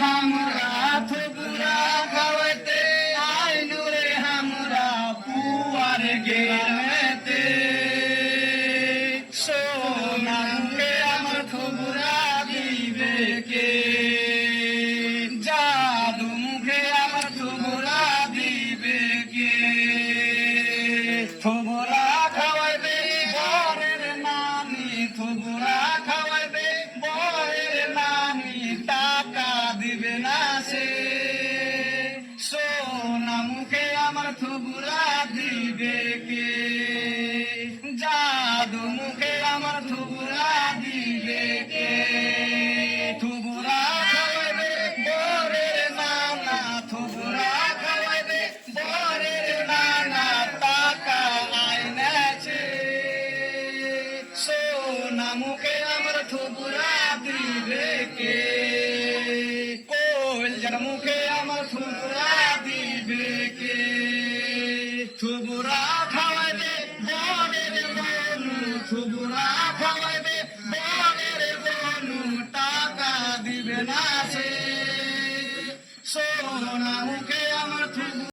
হামরা থুবুরা খাওয়াইতে আইনু রে হামরা পুয়ার গেরামেতে সোনা মুখে আমার থুবুরা দিবে কে জাদু মুখে আমার থুবুরা দিবে কে থুবুরা খাওয়াইবে বরের নানি থুবুরা খাওয়াইবে বরের নানি টাকা দিবে না সে সোনা মুখে আমার থুবুরা দিবে কে জাদু মুখে আমার থুবুরা দিবে কে থুবুরা খাওয়াইবে বরের নানা থুবুরা খাওয়াইবে বরের নানা টাকা আইনেছে সোনা মুখে আমার থুবুরা দিবে কে কলজার মুখে আমার থুবুরা দিবে কে থুবুরা খাওয়াইবে বরের বনু থুবুরা খাওয়াইবে বরের বনু টাকা দিবে না